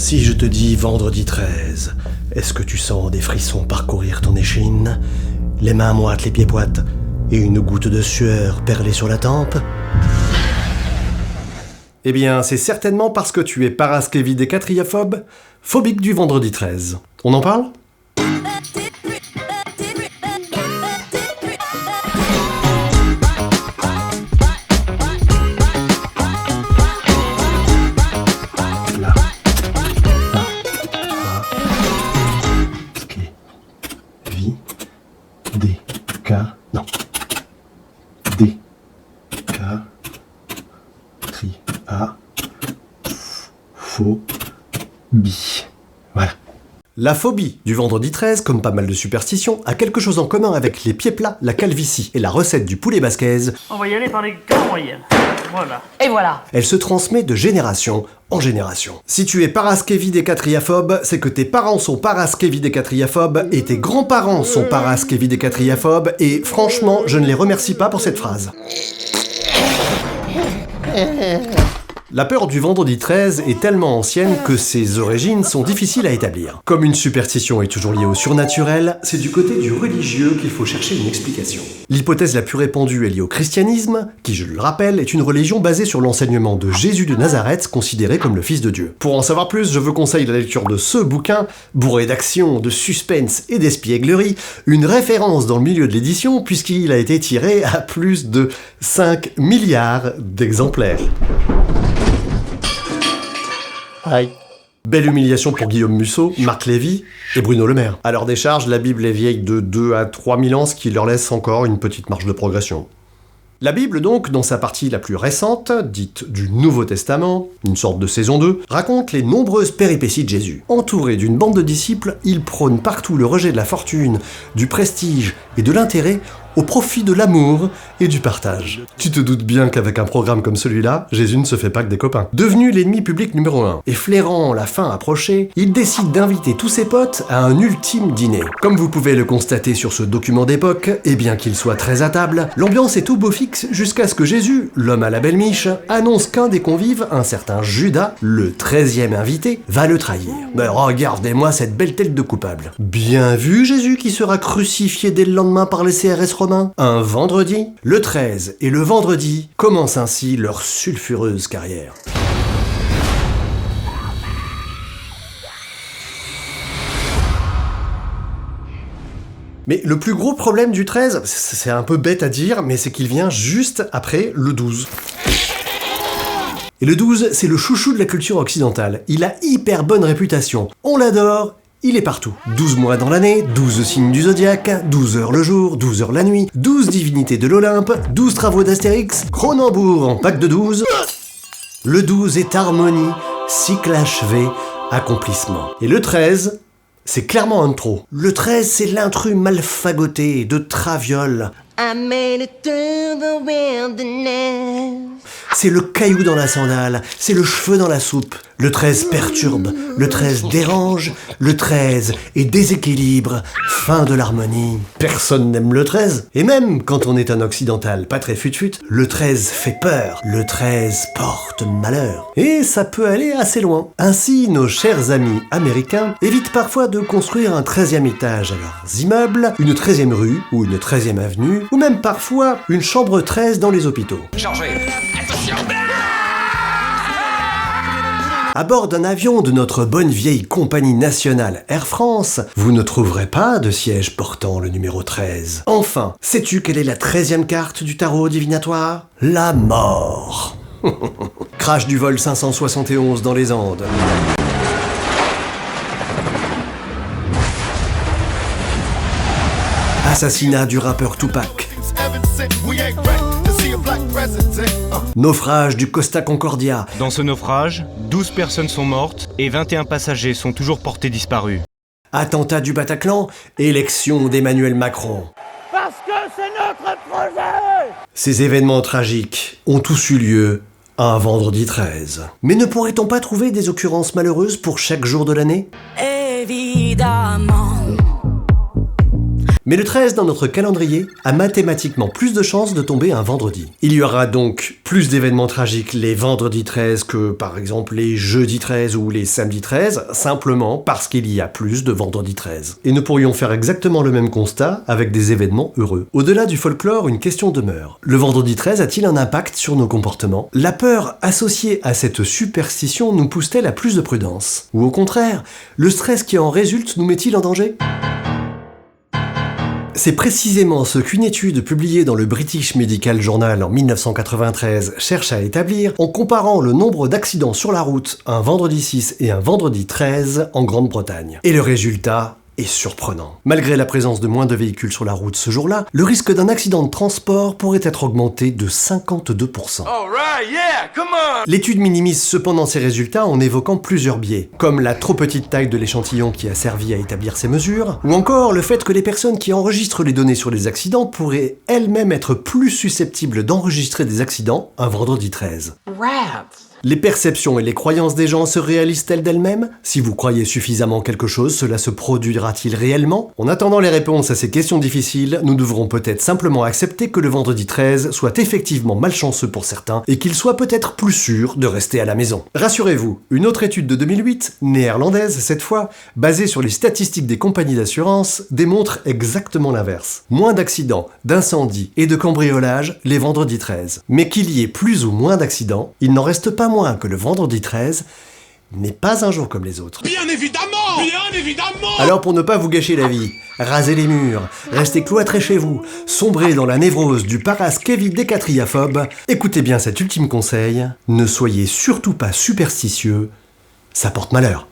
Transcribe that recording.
Si je te dis vendredi 13, est-ce que tu sens des frissons parcourir ton échine, les mains moites, les pieds poites, et une goutte de sueur perlée sur la tempe? Eh bien, c'est certainement parce que tu es parasclévidécatriaphobe, phobique du vendredi 13. On en parle ? Phobie. Voilà. La phobie du vendredi 13, comme pas mal de superstitions, a quelque chose en commun avec les pieds plats, la calvitie et la recette du poulet basquaise. On va y aller par les grandes moyennes. Voilà. Et voilà. Elle se transmet de génération en génération. Si tu es parasclévidécatriaphobe, c'est que tes parents sont parasclévidécatriaphobes et tes grands-parents sont parasclévidécatriaphobes et franchement, je ne les remercie pas pour cette phrase. La peur du vendredi 13 est tellement ancienne que ses origines sont difficiles à établir. Comme une superstition est toujours liée au surnaturel, c'est du côté du religieux qu'il faut chercher une explication. L'hypothèse la plus répandue est liée au christianisme, qui, je le rappelle, est une religion basée sur l'enseignement de Jésus de Nazareth, considéré comme le Fils de Dieu. Pour en savoir plus, je vous conseille la lecture de ce bouquin, bourré d'action, de suspense et d'espièglerie, une référence dans le milieu de l'édition puisqu'il a été tiré à plus de 5 milliards d'exemplaires. Aïe. Belle humiliation pour Guillaume Musso, Marc Lévy et Bruno Le Maire. À leur décharge, la Bible est vieille de 2 à 3 000 ans, ce qui leur laisse encore une petite marge de progression. La Bible donc, dans sa partie la plus récente, dite du Nouveau Testament, une sorte de saison 2, raconte les nombreuses péripéties de Jésus. Entouré d'une bande de disciples, il prône partout le rejet de la fortune, du prestige et de l'intérêt au profit de l'amour et du partage. Tu te doutes bien qu'avec un programme comme celui-là, Jésus ne se fait pas que des copains. Devenu l'ennemi public numéro 1, et flairant la fin approchée, il décide d'inviter tous ses potes à un ultime dîner. Comme vous pouvez le constater sur ce document d'époque, et bien qu'il soit très à table, l'ambiance est tout beau fixe jusqu'à ce que Jésus, l'homme à la belle miche, annonce qu'un des convives, un certain Judas, le 13e invité, va le trahir. Mais regardez-moi cette belle tête de coupable. Bien vu Jésus qui sera crucifié dès le lendemain par les CRS romains. Un vendredi, le 13 et le vendredi commencent ainsi leur sulfureuse carrière. Mais le plus gros problème du 13, c'est un peu bête à dire, mais c'est qu'il vient juste après le 12. Et le 12, c'est le chouchou de la culture occidentale. Il a hyper bonne réputation. On l'adore. Il est partout. 12 mois dans l'année, 12 signes du zodiaque, 12 heures le jour, 12 heures la nuit, 12 divinités de l'Olympe, 12 travaux d'Astérix, Cronenbourg en pack de 12. Le 12 est harmonie, cycle achevé, accomplissement. Et le 13, c'est clairement un de trop. Le 13, c'est l'intrus mal fagoté de Traviole. I made it through the wilderness. C'est le caillou dans la sandale, c'est le cheveu dans la soupe. Le 13 perturbe, le 13 dérange, le 13 est déséquilibre, fin de l'harmonie. Personne n'aime le 13. Et même quand on est un occidental pas très fut-fut, le 13 fait peur, le 13 porte malheur. Et ça peut aller assez loin. Ainsi, nos chers amis américains évitent parfois de construire un 13e étage à leurs immeubles, une 13e rue ou une 13e avenue, ou même parfois une chambre 13 dans les hôpitaux. Chargez. Attention. À bord d'un avion de notre bonne vieille compagnie nationale Air France, vous ne trouverez pas de siège portant le numéro 13. Enfin, sais-tu quelle est la 13e carte du tarot divinatoire ? La mort. Crash du vol 571 dans les Andes. Assassinat du rappeur Tupac. Naufrage du Costa Concordia. Dans ce naufrage, 12 personnes sont mortes et 21 passagers sont toujours portés disparus. Attentat du Bataclan, élection d'Emmanuel Macron. Parce que c'est notre projet. Ces événements tragiques ont tous eu lieu un vendredi 13. Mais ne pourrait-on pas trouver des occurrences malheureuses pour chaque jour de l'année ? Évidemment. Mais le 13 dans notre calendrier a mathématiquement plus de chances de tomber un vendredi. Il y aura donc plus d'événements tragiques les vendredis 13 que par exemple les jeudis 13 ou les samedis 13, simplement parce qu'il y a plus de vendredis 13. Et nous pourrions faire exactement le même constat avec des événements heureux. Au-delà du folklore, une question demeure. Le vendredi 13 a-t-il un impact sur nos comportements? La peur associée à cette superstition nous pousse-t-elle à plus de prudence? Ou au contraire, le stress qui en résulte nous met-il en danger? C'est précisément ce qu'une étude publiée dans le British Medical Journal en 1993 cherche à établir en comparant le nombre d'accidents sur la route un vendredi 6 et un vendredi 13 en Grande-Bretagne. Et le résultat est surprenant. Malgré la présence de moins de véhicules sur la route ce jour-là, le risque d'un accident de transport pourrait être augmenté de 52%. L'étude minimise cependant ces résultats en évoquant plusieurs biais, comme la trop petite taille de l'échantillon qui a servi à établir ces mesures, ou encore le fait que les personnes qui enregistrent les données sur les accidents pourraient elles-mêmes être plus susceptibles d'enregistrer des accidents un vendredi 13. Les perceptions et les croyances des gens se réalisent-elles d'elles-mêmes? Si vous croyez suffisamment quelque chose, cela se produira-t-il réellement? En attendant les réponses à ces questions difficiles, nous devrons peut-être simplement accepter que le vendredi 13 soit effectivement malchanceux pour certains et qu'il soit peut-être plus sûr de rester à la maison. Rassurez-vous, une autre étude de 2008, néerlandaise cette fois, basée sur les statistiques des compagnies d'assurance, démontre exactement l'inverse. Moins d'accidents, d'incendies et de cambriolages les vendredis 13. Mais qu'il y ait plus ou moins d'accidents, il n'en reste pas moins que le vendredi 13 n'est pas un jour comme les autres. Bien évidemment! Bien évidemment! Alors pour ne pas vous gâcher la vie, rasez les murs, restez cloîtrés chez vous, sombrez dans la névrose du paraskevidécatriaphobe, écoutez bien cet ultime conseil, ne soyez surtout pas superstitieux, ça porte malheur.